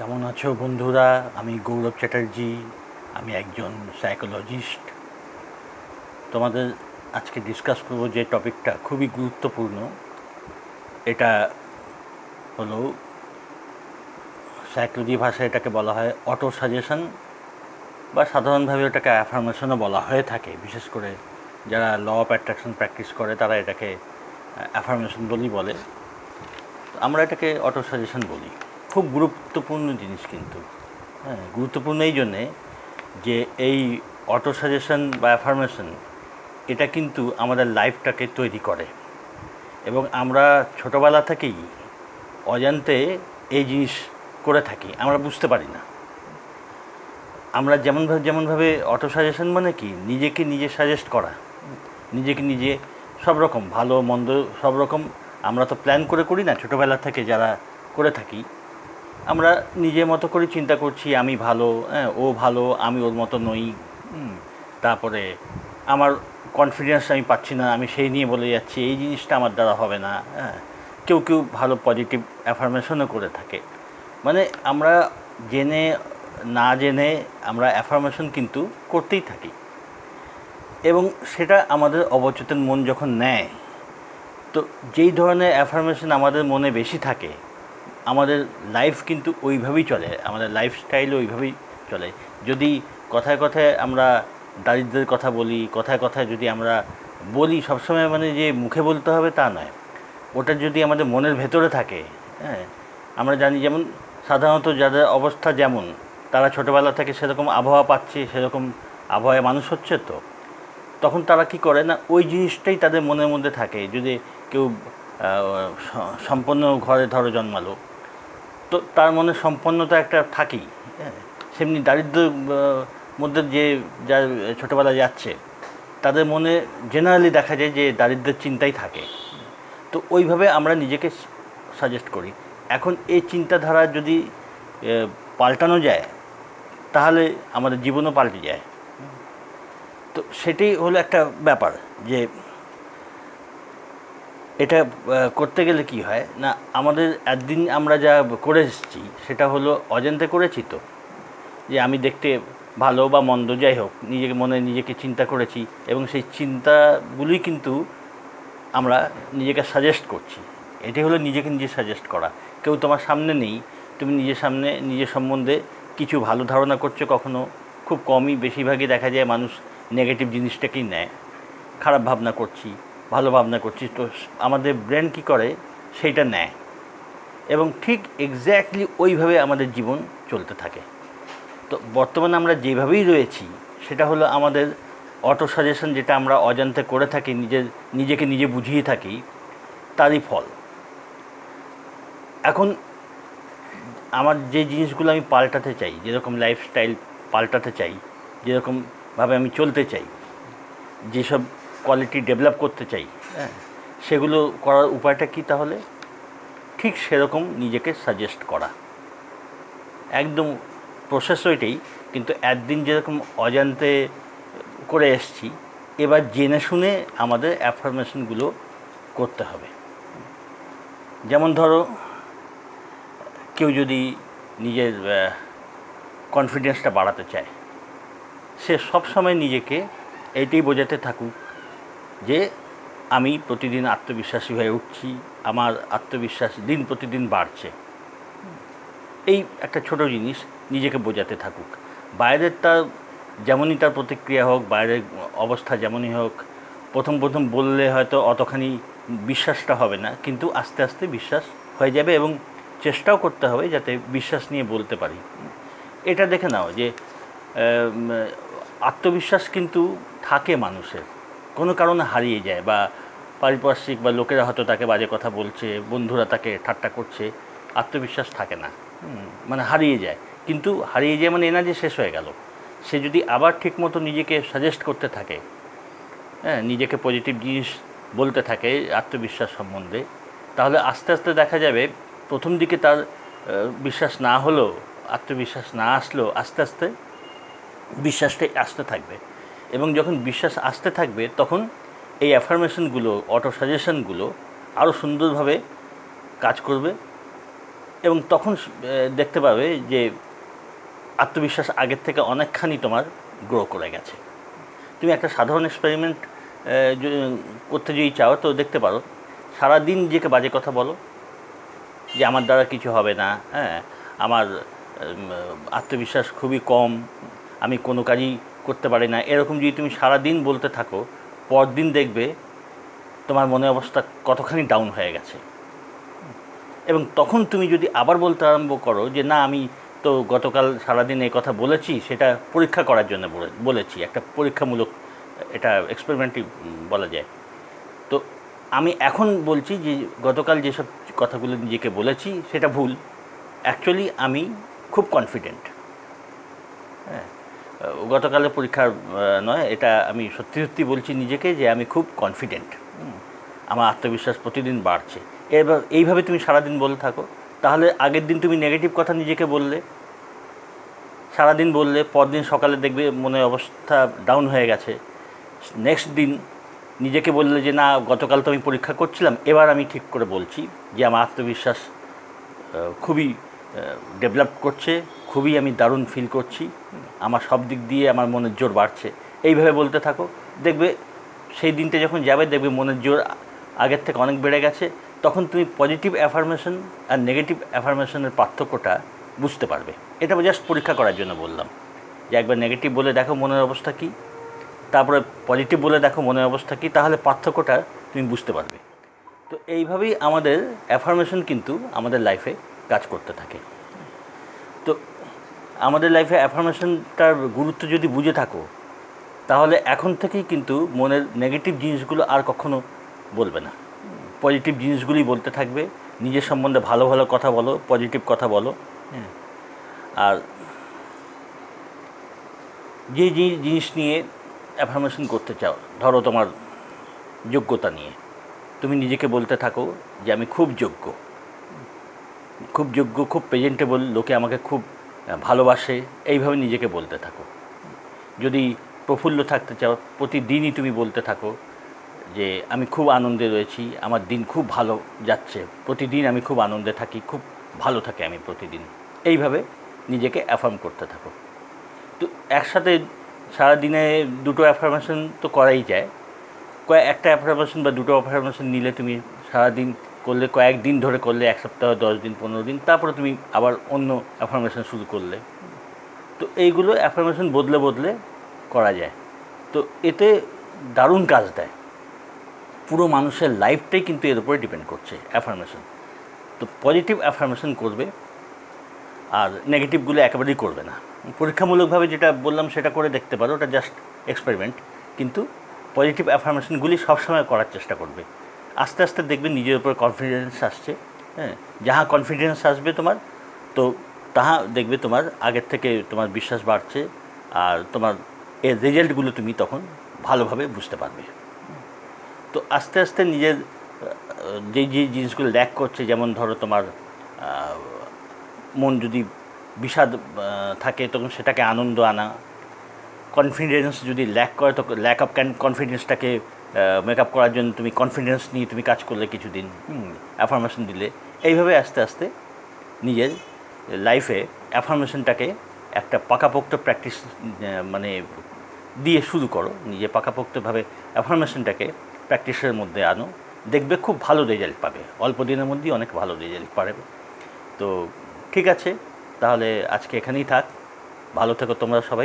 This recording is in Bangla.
কেমন আছো বন্ধুরা? আমি গৌরব চ্যাটার্জি। আমি একজন সাইকোলজিস্ট। তোমাদের আজকে ডিসকাস করব যে টপিকটা খুবই গুরুত্বপূর্ণ। এটা হলো সাইকোলজি ভাষায় এটাকে বলা হয় অটো সাজেশন, বা সাধারণভাবে এটাকে অ্যাফার্মেশনও বলা হয়ে থাকে। বিশেষ করে যারা ল অফ অ্যাট্রাকশন প্র্যাকটিস করে তারা এটাকে অ্যাফার্মেশন বলেই বলে। আমরা এটাকে অটো সাজেশন বলি। খুব গুরুত্বপূর্ণ জিনিস কিন্তু। গুরুত্বপূর্ণ এই জন্যে যে এই অটো সাজেশন বা অ্যাফার্মেশন এটা কিন্তু আমাদের লাইফটাকে তৈরি করে, এবং আমরা ছোটোবেলা থেকেই অজান্তে এই জিনিস করে থাকি, আমরা বুঝতে পারি না। আমরা যেমনভাবে অটো সাজেশন মানে কি, নিজেকে নিজে সাজেস্ট করা, নিজেকে নিজে সব রকম ভালো মন্দ সব রকম আমরা তো প্ল্যান করে করি না। ছোটোবেলা থেকে যারা করে থাকি, আমরা নিজের মতো করে চিন্তা করছি আমি ভালো, ও ভালো, আমি ওর মতো নই। তারপরে আমার কনফিডেন্স আমি পাচ্ছি না, আমি সেই নিয়ে বলে যাচ্ছি এই জিনিসটা আমার দ্বারা হবে না। কেউ কেউ ভালো পজিটিভ অ্যাফার্মেশনও করে থাকে। মানে আমরা জেনে না জেনে আমরা অ্যাফার্মেশন কিন্তু করতেই থাকি, এবং সেটা আমাদের অবচেতন মন যখন নেয়, তো যেই ধরনের অ্যাফার্মেশন আমাদের মনে বেশি থাকে, আমাদের লাইফ কিন্তু ওইভাবেই চলে, আমাদের লাইফস্টাইলও ওইভাবেই চলে। যদি কথায় কথায় আমরা দারিদ্র্যের কথা বলি, কথায় কথায় যদি আমরা বলি, সবসময় মানে যে মুখে বলতে হবে তা নয়, ওটা যদি আমাদের মনের ভেতরে থাকে, আমরা জানি যেমন সাধারণত যাদের অবস্থা যেমন, তারা ছোটোবেলা থেকে সেরকম আবহাওয়া পাচ্ছে, সেরকম আবহাওয়ায় মানুষ হচ্ছে, তো তখন তারা কি করে না, ওই জিনিসটাই তাদের মনের মধ্যে থাকে। যদি কেউ সম্পন্ন ঘরে ধরো জন্মালো, তো তার মনে সম্পন্নতা একটা থাকেই। সেমনি দারিদ্র মধ্যে যে যার ছোটোবেলায় যাচ্ছে, তাদের মনে জেনারেলি দেখা যায় যে দারিদ্রের চিন্তাই থাকে। তো ওইভাবে আমরা নিজেকে সাজেস্ট করি। এখন এই চিন্তাধারা যদি পাল্টানো যায়, তাহলে আমাদের জীবনও পাল্টে যায়। তো সেটাই হলো একটা ব্যাপার, যে এটা করতে গেলে কি হয় না, আমাদের একদিন আমরা যা করে এসেছি সেটা হলো অজান্তে করেছি, তো যে আমি দেখতে ভালো বা মন্দ যাই হোক, নিজেকে নিজেকে চিন্তা করেছি, এবং সেই চিন্তাগুলি কিন্তু আমরা নিজেকে সাজেস্ট করছি। এটাই হলো নিজেকে নিজে সাজেস্ট করা। কেউ তোমার সামনে নেই, তুমি নিজের সম্বন্ধে কিছু ভালো ধারণা করছো। কখনো খুব কমই, বেশিরভাগই দেখা যায় মানুষ নেগেটিভ জিনিসটাকেই নেয়। খারাপ ভাবনা করছি, ভালো ভাবনা করছি, তো আমাদের ব্রেন কী করে, সেইটা নেয়, এবং ঠিক এক্স্যাক্টলি ওইভাবে আমাদের জীবন চলতে থাকে। তো বর্তমানে আমরা যেভাবেই রয়েছি, সেটা হলো আমাদের অটো সাজেশন, যেটা আমরা অজান্তে করে থাকি, নিজেকে নিজে বুঝিয়ে থাকি, তারই ফল। এখন আমার যে জিনিসগুলো আমি পাল্টাতে চাই, যেরকম লাইফস্টাইল পাল্টাতে চাই, যেরকমভাবে আমি চলতে চাই, যেসব কোয়ালিটি ডেভেলপ করতে চাই, সেগুলো করার উপায়টা কী তাহলে? ঠিক সেরকম নিজেকে সাজেস্ট করা। একদম প্রসেস ওইটাই, কিন্তু একদিন যেরকম অজান্তে করে এসছি, এবার জেনে শুনে আমাদের অ্যাফার্মেশনগুলো করতে হবে। যেমন ধরো, কেউ যদি নিজের কনফিডেন্সটা বাড়াতে চায়, সে সবসময় নিজেকে এইটাই বোঝাতে থাকুক যে আমি প্রতিদিন আত্মবিশ্বাসী হয়ে উঠছি, আমার আত্মবিশ্বাস দিন প্রতিদিন বাড়ছে। এই একটা ছোট জিনিস নিজেকে বোঝাতে থাকুক। বাইরের তার যেমনই তার প্রতিক্রিয়া হোক, বাইরের অবস্থা যেমনই হোক, প্রথম বললে হয়তো অতখানি বিশ্বাসটা হবে না, কিন্তু আস্তে আস্তে বিশ্বাস হয়ে যাবে, এবং চেষ্টাও করতে হবে যাতে বিশ্বাস নিয়ে বলতে পারি। এটা দেখে নাও যে আত্মবিশ্বাস কিন্তু থাকে মানুষের, কোনো কারণে হারিয়ে যায়, বা পারিপার্শ্বিক বা লোকেরা হয়তো তাকে বাজে কথা বলছে, বন্ধুরা তাকে ঠাট্টা করছে, আত্মবিশ্বাস থাকে না, মানে হারিয়ে যায়। কিন্তু হারিয়ে যায় মানে এ না যে শেষ হয়ে গেল। সে যদি আবার ঠিকমতো নিজেকে সাজেস্ট করতে থাকে, নিজেকে পজিটিভ জিনিস বলতে থাকে আত্মবিশ্বাস সম্বন্ধে, তাহলে আস্তে আস্তে দেখা যাবে প্রথম দিকে তার বিশ্বাস না হলেও, আত্মবিশ্বাস না আসলেও, আস্তে আস্তে বিশ্বাসটাই আসতে থাকবে। এবং যখন বিশ্বাস আসতে থাকবে, তখন এই অ্যাফার্মেশনগুলো, অটো সাজেশনগুলো আরও সুন্দরভাবে কাজ করবে, এবং তখন দেখতে পাবে যে আত্মবিশ্বাস আগের থেকে অনেকখানি তোমার গ্রো করে গেছে। তুমি একটা সাধারণ এক্সপেরিমেন্ট করতে যদি চাও তো দেখতে পারো, সারাদিন নিজেকে বাজে কথা বলো যে আমার দ্বারা কিছু হবে না, হ্যাঁ, আমার আত্মবিশ্বাস খুবই কম, আমি কোনো কাজই করতে পারি না, এরকম যদি তুমি সারাদিন বলতে থাকো, পরদিন দেখবে তোমার মনের অবস্থা কতখানি ডাউন হয়ে গেছে। এবং তখন তুমি যদি আবার বলতে আরম্ভ করো যে না, আমি তো গতকাল সারাদিন এই কথা বলেছি, সেটা পরীক্ষা করার জন্য বলেছি, একটা পরীক্ষামূলক, এটা এক্সপেরিমেন্টই বলা যায়। তো আমি এখন বলছি যে গতকাল যেসব কথাগুলো নিজেকে বলেছি সেটা ভুল, অ্যাকচুয়ালি আমি খুব কনফিডেন্ট। হ্যাঁ, গতকালের পরীক্ষার নয়, এটা আমি সত্যি সত্যি বলছি নিজেকে যে আমি খুব কনফিডেন্ট, আমার আত্মবিশ্বাস প্রতিদিন বাড়ছে। এবার এইভাবে তুমি সারাদিন বলতে থাকো, তাহলে আগের দিন তুমি নেগেটিভ কথা নিজেকে বললে, সারাদিন বললে, পরদিন সকালে দেখবে মনের অবস্থা ডাউন হয়ে গেছে। নেক্সট দিন নিজেকে বললে যে না, গতকাল তো আমি পরীক্ষা করছিলাম, এবার আমি ঠিক করে বলছি যে আমার আত্মবিশ্বাস খুবই ডেভেলপ করছে, খুবই আমি দারুণ ফিল করছি, আমার সব দিক দিয়ে আমার মনের জোর বাড়ছে। এইভাবে বলতে থাকো, দেখবে সেই দিনটা যখন যাবে দেখবে মনের জোর আগের থেকে অনেক বেড়ে গেছে। তখন তুমি পজিটিভ অ্যাফার্মেশন আর নেগেটিভ অ্যাফার্মেশনের পার্থক্যটা বুঝতে পারবে। এটা জাস্ট পরীক্ষা করার জন্য বললাম, যে একবার নেগেটিভ বলে দেখো মনের অবস্থা কী, তারপরে পজিটিভ বলে দেখো মনের অবস্থা কী, তাহলে পার্থক্যটা তুমি বুঝতে পারবে। তো এইভাবেই আমাদের অ্যাফার্মেশন কিন্তু আমাদের লাইফে কাজ করতে থাকে। তো আমাদের লাইফে অ্যাফার্মেশনটার গুরুত্ব যদি বুঝে থাকো, তাহলে এখন থেকেই কিন্তু মনের নেগেটিভ জিনিসগুলো আর কখনো বলবে না, পজিটিভ জিনিসগুলি বলতে থাকবে। নিজের সম্বন্ধে ভালো ভালো কথা বলো, পজিটিভ কথা বলো। হ্যাঁ, আর যে জিনিস নিয়ে অ্যাফার্মেশন করতে চাও, ধরো তোমার যোগ্যতা নিয়ে, তুমি নিজেকে বলতে থাকো যে আমি খুব যোগ্য, খুব যোগ্য, খুব প্রেজেন্টেবল, লোকে আমাকে খুব ভালোবাসে, এইভাবে নিজেকে বলতে থাকো। যদি প্রফুল্ল থাকতে চাও, প্রতিদিনই তুমি বলতে থাকো যে আমি খুব আনন্দে রয়েছি, আমার দিন খুব ভালো যাচ্ছে, প্রতিদিন আমি খুব আনন্দে থাকি, খুব ভালো থাকি আমি প্রতিদিন। এইভাবে নিজেকে অ্যাফার্ম করতে থাকো। তো একসাথে সারাদিনে দুটো অ্যাফার্মেশন তো করাই যায়। একটা অ্যাফার্মেশন বা দুটো অ্যাফার্মেশন নিলে তুমি সারাদিন করলে, কয়েকদিন ধরে করলে, 1 সপ্তাহ, 10 দিন, 15 দিন, তারপরে তুমি আবার অন্য অ্যাফার্মেশন শুরু করলে। তো এইগুলো অ্যাফার্মেশন বদলে বদলে করা যায়। তো এতে দারুণ কাজ দেয়। পুরো মানুষের লাইফটাই কিন্তু এর উপরে ডিপেন্ড করছে অ্যাফার্মেশন। তো পজিটিভ অ্যাফার্মেশন করবে, আর নেগেটিভগুলো একেবারেই করবে না। পরীক্ষামূলকভাবে যেটা বললাম সেটা করে দেখতে পারো, ওটা জাস্ট এক্সপেরিমেন্ট। কিন্তু পজিটিভ অ্যাফার্মেশনগুলি সবসময় করার চেষ্টা করবে। আস্তে আস্তে দেখবে নিজের উপর কনফিডেন্স আসছে। হ্যাঁ, যাহা কনফিডেন্স আসবে তোমার, তো তাহা দেখবে তোমার আগের থেকে তোমার বিশ্বাস বাড়ছে, আর তোমার এর রেজাল্টগুলো তুমি তখন ভালোভাবে বুঝতে পারবে। তো আস্তে আস্তে নিজের যে জিনিসগুলো ল্যাক করছে, যেমন ধরো তোমার মন যদি বিষাদ থাকে তখন সেটাকে আনন্দ আনা, কনফিডেন্স যদি ল্যাক করে তো ল্যাক অফ কনফিডেন্সটাকে মেকআপ করার জন্য তুমি কনফিডেন্স নিয়ে তুমি কাজ করলে কিছুদিন, অ্যাফার্মেশন দিলে। এইভাবে আস্তে আস্তে নিজের লাইফে অ্যাফার্মেশনটাকে একটা পাকাপোক্ত প্র্যাকটিস মানে দিয়ে শুরু করো। নিজে পাকাপোক্তভাবে অ্যাফার্মেশনটাকে প্র্যাকটিসের মধ্যে আনো, দেখবে খুব ভালো রেজাল্ট পাবে, অল্প দিনের মধ্যেই অনেক ভালো রেজাল্ট পাবে। তো ঠিক আছে, তাহলে আজকে এখানেই থাক। ভালো থেকো তোমরা সবাই।